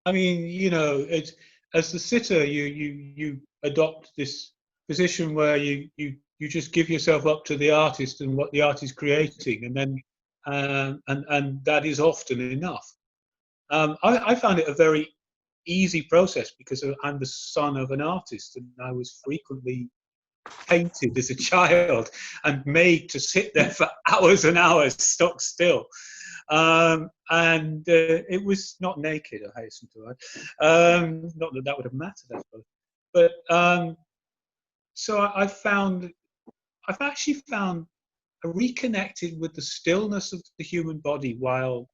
I mean, it's as the sitter, you adopt this position where you just give yourself up to the artist and what the artist is creating, and then and that is often enough. I found it a very easy process because I'm the son of an artist, and I was frequently painted as a child and made to sit there for hours and hours stock still. And it was not naked, I hasten to add. Not that that would have mattered, I suppose. But so I've actually found I reconnected with the stillness of the human body while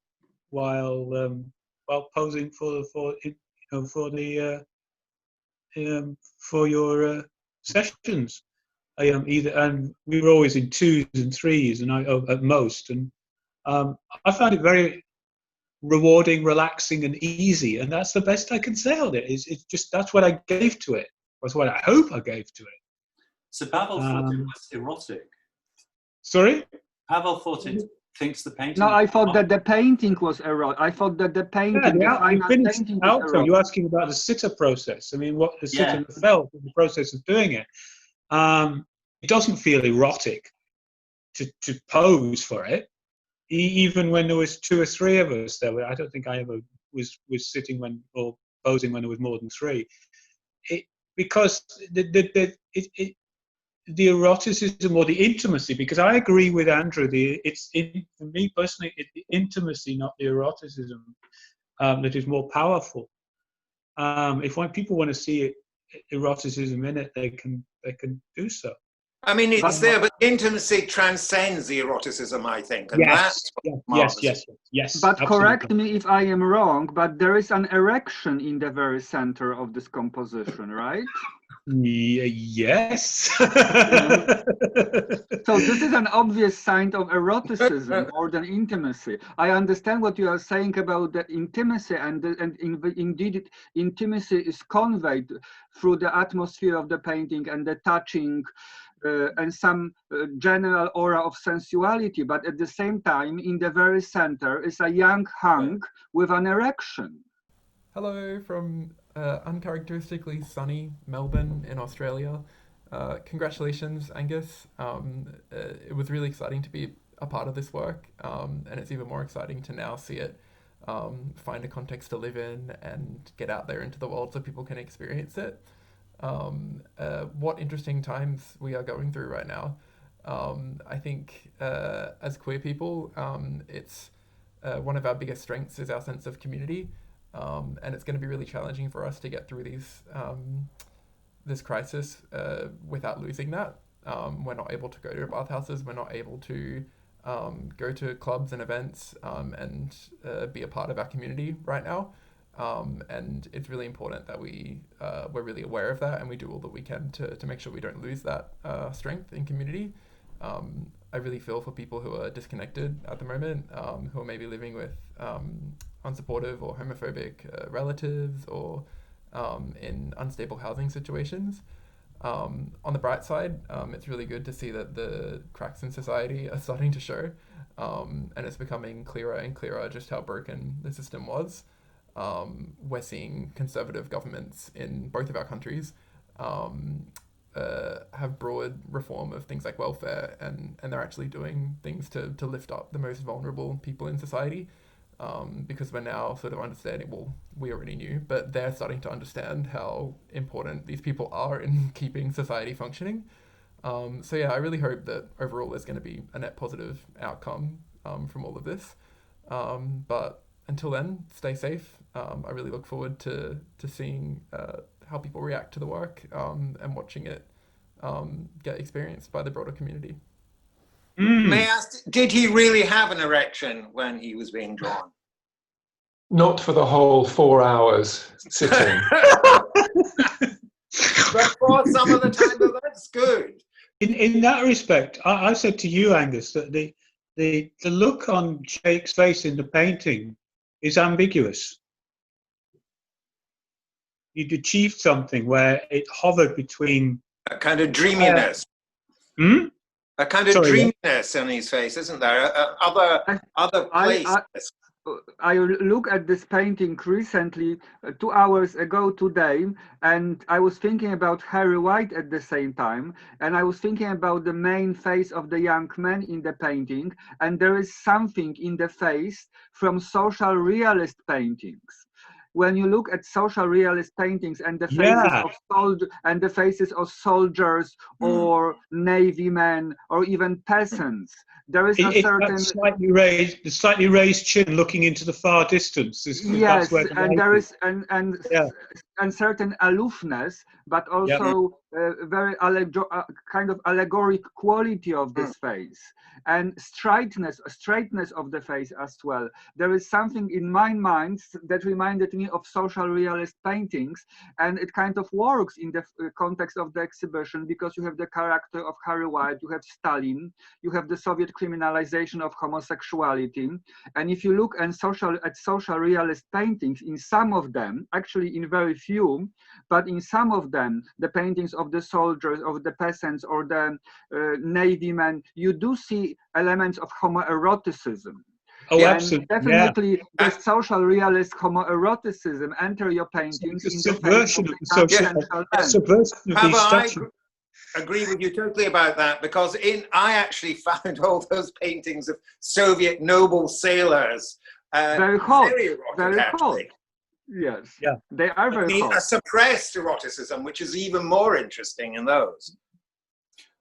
posing for the for your sessions. And we were always in twos and threes, and at most, and I found it very rewarding, relaxing, and easy, and that's the best I can say on it. It's just that's what I gave to it. That's what I hope I gave to it. So Pavel thought it was erotic. Sorry? Pavel thought it thinks the painting. No, I thought that the painting was erotic. I thought that the painting, the final painting was erotic. You're asking about the sitter process. I mean, what the sitter felt in the process of doing it. It doesn't feel erotic to pose for it. Even when there was two or three of us there, I don't think I ever was sitting or posing when there was more than three. Because the eroticism or the intimacy, because I agree with Andrew, for me personally, it's the intimacy, not the eroticism, that is more powerful. If people want to see eroticism in it, they can do so. I mean, it's there, but intimacy transcends the eroticism, I think. And yes. But absolutely. correct me if I am wrong, but there is an erection in the very center of this composition, right? Yes. So this is an obvious sign of eroticism more than intimacy. I understand what you are saying about the intimacy, and indeed intimacy is conveyed through the atmosphere of the painting and the touching and some general aura of sensuality, but at the same time, in the very center is a young hunk with an erection. Hello from uncharacteristically sunny Melbourne in Australia. Congratulations, Angus. It was really exciting to be a part of this work, and it's even more exciting to now see it find a context to live in and get out there into the world so people can experience it. What interesting times we are going through right now. I think as queer people, it's one of our biggest strengths is our sense of community, and it's going to be really challenging for us to get through this crisis without losing that. We're not able to go to bathhouses, we're not able to go to clubs and events and be a part of our community right now. And it's really important that we're really aware of that, and we do all that we can to make sure we don't lose that strength in community. I really feel for people who are disconnected at the moment, who are maybe living with unsupportive or homophobic relatives, or in unstable housing situations. On the bright side, it's really good to see that the cracks in society are starting to show, and it's becoming clearer and clearer just how broken the system was. We're seeing conservative governments in both of our countries have broad reform of things like welfare, and they're actually doing things to lift up the most vulnerable people in society, because we're now sort of understanding, well, we already knew, but they're starting to understand how important these people are in keeping society functioning. So yeah, I really hope that overall there's going to be a net positive outcome from all of this. But until then, stay safe. I really look forward to seeing how people react to the work and watching it get experienced by the broader community. May I ask, did he really have an erection when he was being drawn? Not for the whole 4 hours sitting. But for some of the time, but that's good. In that respect, I said to you, Angus, that the look on Jake's face in the painting is ambiguous. You'd achieved something where it hovered between a kind of dreaminess. A kind of dreaminess on his face, isn't there? Other places. I look at this painting recently, 2 hours ago today, and I was thinking about Harry White at the same time, and I was thinking about the main face of the young man in the painting, and there is something in the face from social realist paintings. When you look at social realist paintings and the faces of soldiers or navy men or even peasants, there is a certain the slightly raised chin looking into the far distance. Yes, and there is and certain aloofness, but also very kind of allegoric quality of this face, and straightness of the face as well. There is something in my mind that reminded me of social realist paintings, and it kind of works in the context of the exhibition, because you have the character of Harry White, you have Stalin, you have the Soviet criminalization of homosexuality, and if you look at social realist paintings, in some of them, actually in very few, but in some of them, the paintings of the soldiers, of the peasants, or the navy men, you do see elements of homoeroticism. Oh, and absolutely. Definitely, the social realist homoeroticism enter your paintings in the face of the subversion of these statues. I agree with you totally about that, because I actually found all those paintings of Soviet noble sailors very hot, very hot. Yes, they are very hot. A suppressed eroticism, which is even more interesting in those.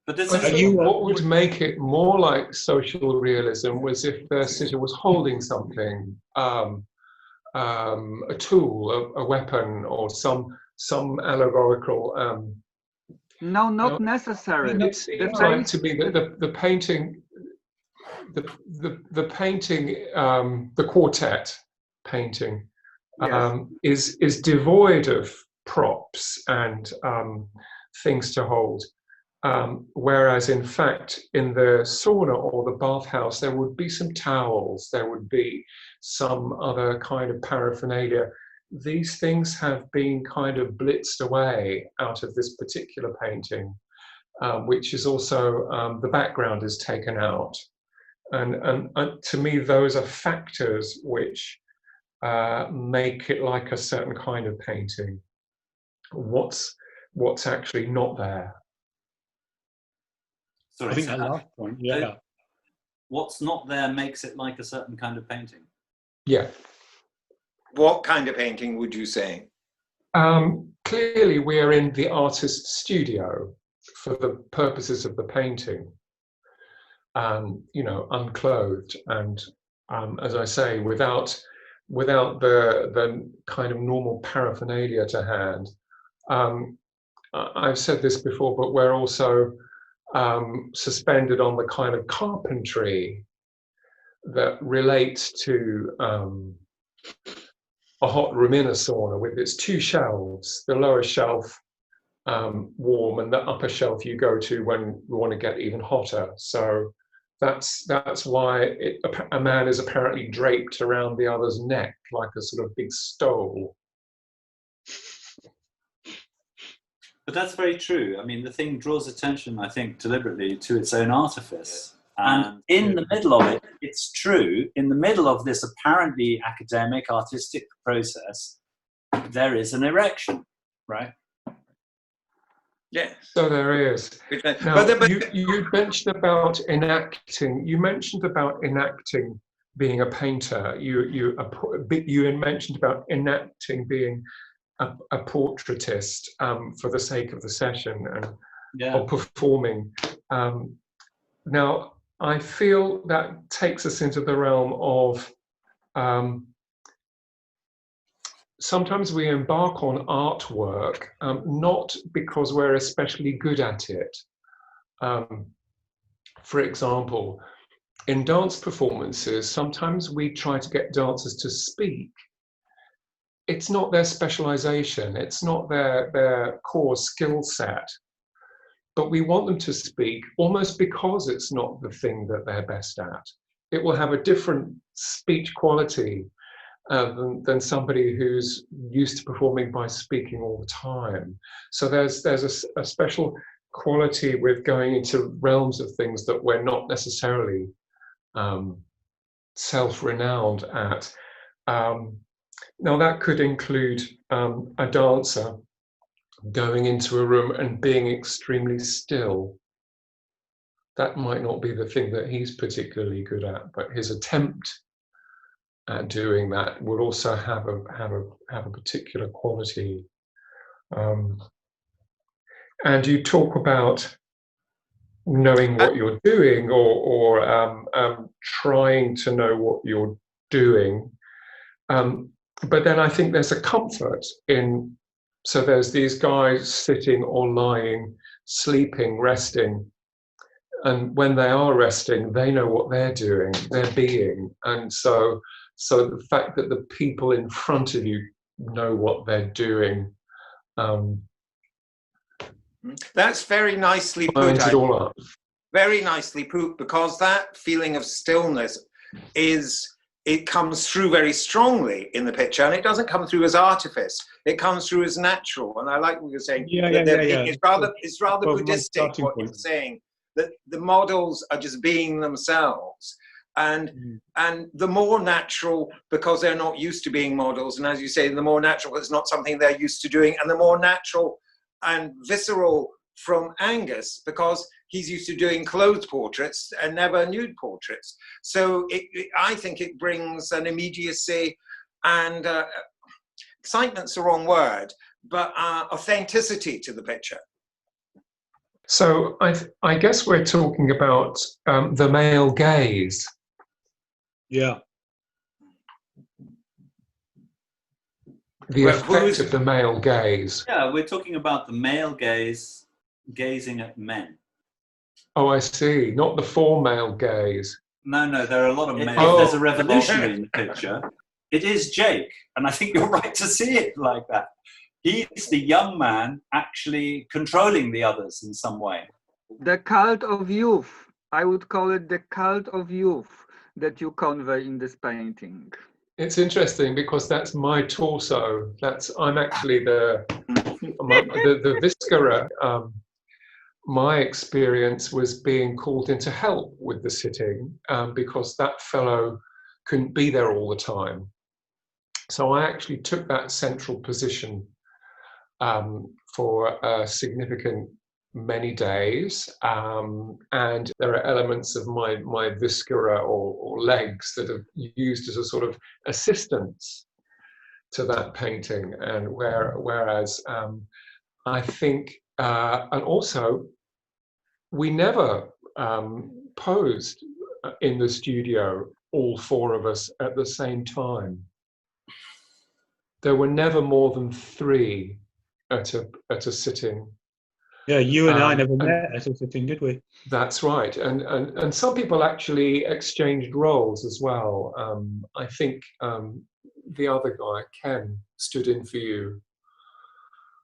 But this what would make it more like social realism was if the sitter was holding something, a tool, a weapon, or some allegorical. No, not necessary. It seems like to me that the painting, the painting, the quartet painting, is devoid of props and things to hold. Whereas in fact, in the sauna or the bathhouse, there would be some towels, there would be some other kind of paraphernalia. These things have been kind of blitzed away out of this particular painting, which is also, the background is taken out. And to me, those are factors which make it like a certain kind of painting. What's actually not there. Sorry, I think that last point, what's not there makes it like a certain kind of painting. Yeah. What kind of painting would you say? Clearly, we are in the artist's studio for the purposes of the painting. Unclothed and, as I say, without the kind of normal paraphernalia to hand. I've said this before, but we're also suspended on the kind of carpentry that relates to a hot room in a sauna with its two shelves, the lower shelf warm and the upper shelf you go to when we want to get even hotter. So that's why a man is apparently draped around the other's neck like a sort of big stole. But that's very true. I mean, the thing draws attention, I think, deliberately to its own artifice. And in the middle of it, it's true, in the middle of this apparently academic, artistic process, there is an erection, right? Yeah. So there is. Now, you mentioned about enacting. You mentioned about enacting being a painter. You mentioned about enacting being a portraitist for the sake of the session and or performing. Now, I feel that takes us into the realm of sometimes we embark on artwork not because we're especially good at it. For example, in dance performances, sometimes we try to get dancers to speak. It's not their specialization, it's not their core skill set, but we want them to speak almost because it's not the thing that they're best at. It will have a different speech quality than somebody who's used to performing by speaking all the time. So there's a special quality with going into realms of things that we're not necessarily self-renowned at. Now that could include a dancer going into a room and being extremely still. That might not be the thing that he's particularly good at, but his attempt at doing that would also have a particular quality. And you talk about knowing what you're doing, or trying to know what you're doing. But then I think there's a comfort in, so there's these guys sitting or lying, sleeping, resting. And when they are resting, they know what they're doing, they're being. And so the fact that the people in front of you know what they're doing. That's very nicely put. Lines it all up. Very nicely put, because that feeling of stillness it comes through very strongly in the picture, and it doesn't come through as artifice. It comes through as natural. And I like what you're saying. It's rather Buddhistic what you're saying, that the models are just being themselves. And the more natural, because they're not used to being models, and as you say, the more natural, it's not something they're used to doing, and the more natural and visceral from Angus, because he's used to doing clothed portraits and never nude portraits. So I think it brings an immediacy and excitement's the wrong word, but authenticity to the picture. So I guess we're talking about the male gaze. Yeah. The effect of the male gaze. Yeah, we're talking about the male gaze gazing at men. Oh, I see. Not the female gaze. No, there are a lot of men. Oh. There's a revolutionary in the picture. It is Jake, and I think you're right to see it like that. He's the young man actually controlling the others in some way. The cult of youth. I would call it the cult of youth that you convey in this painting. It's interesting because that's my torso. I'm actually the viscera. My experience was being called in to help with the sitting because that fellow couldn't be there all the time. So I actually took that central position for a significant many days, and there are elements of my viscera or legs that are used as a sort of assistance to that painting. And whereas I think, and also we never posed in the studio, all four of us at the same time. There were never more than three at a sitting. Yeah, you and I never met at a sitting, did we? That's right, and some people actually exchanged roles as well. I think the other guy, Ken, stood in for you.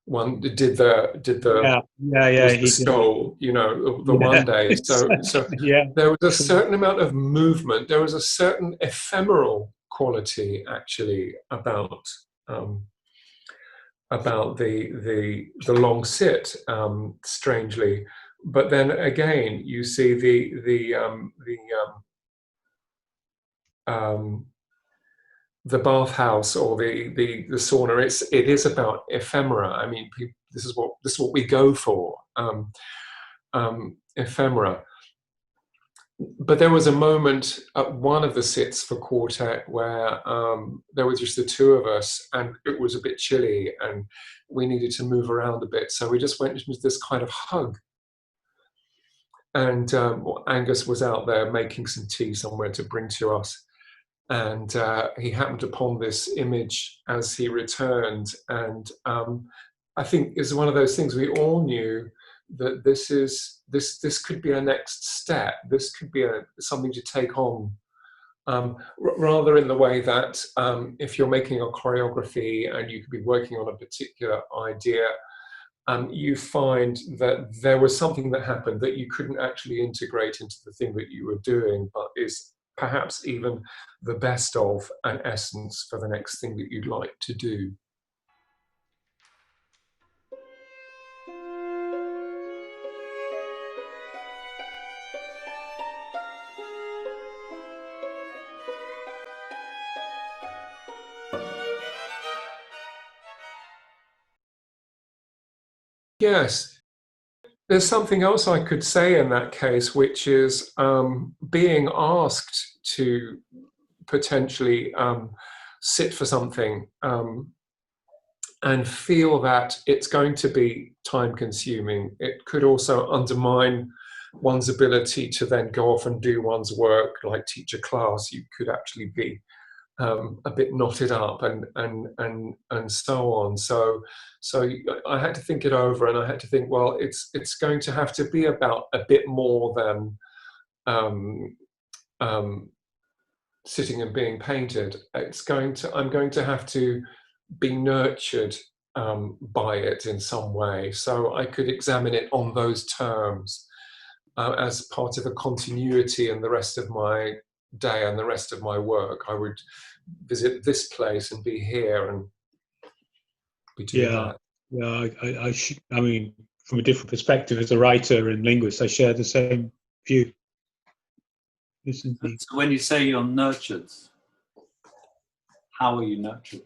One did the he stole, the one day. So yeah, there was a certain amount of movement. There was a certain ephemeral quality actually about the long sit, strangely. But then again, you see the bathhouse or the sauna. It is about ephemera. I mean, this is what we go for, ephemera. But there was a moment at one of the sits for quartet where there was just the two of us, and it was a bit chilly, and we needed to move around a bit. So we just went into this kind of hug. And Angus was out there making some tea somewhere to bring to us. And he happened upon this image as he returned. And I think it's one of those things we all knew that this could be a next step. This could be something to take on, rather in the way that if you're making a choreography and you could be working on a particular idea, you find that there was something that happened that you couldn't actually integrate into the thing that you were doing, but is perhaps even the best of an essence for the next thing that you'd like to do. Yes. There's something else I could say in that case, which is being asked to potentially sit for something and feel that it's going to be time consuming. It could also undermine one's ability to then go off and do one's work, like teach a class. You could actually be a bit knotted up and so on. So I had to think it over, and I had to think, well, it's going to have to be about a bit more than sitting and being painted. I'm going to have to be nurtured by it in some way. So I could examine it on those terms as part of a continuity in the rest of my day and the rest of my work. I would visit this place and be here and be doing that. Yeah, I mean, from a different perspective, as a writer and linguist, I share the same view. So when you say you're nurtured, how are you nurtured?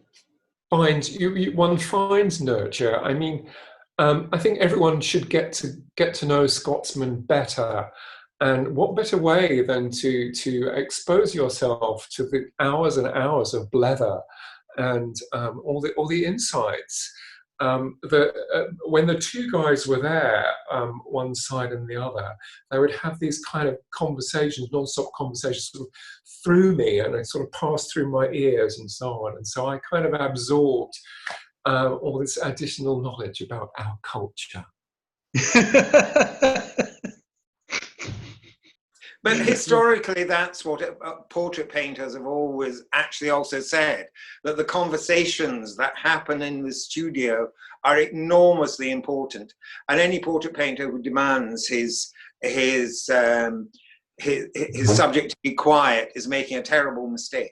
One finds nurture. I mean, I think everyone should get to know Scotsman better, and what better way than to expose yourself to the hours and hours of blether and all the insights. When the two guys were there, one side and the other, they would have these kind of conversations, non-stop conversations, sort of through me, and they sort of passed through my ears and so on. And so I kind of absorbed all this additional knowledge about our culture. But historically, that's what portrait painters have always actually also said, that the conversations that happen in the studio are enormously important. And any portrait painter who demands his subject to be quiet is making a terrible mistake.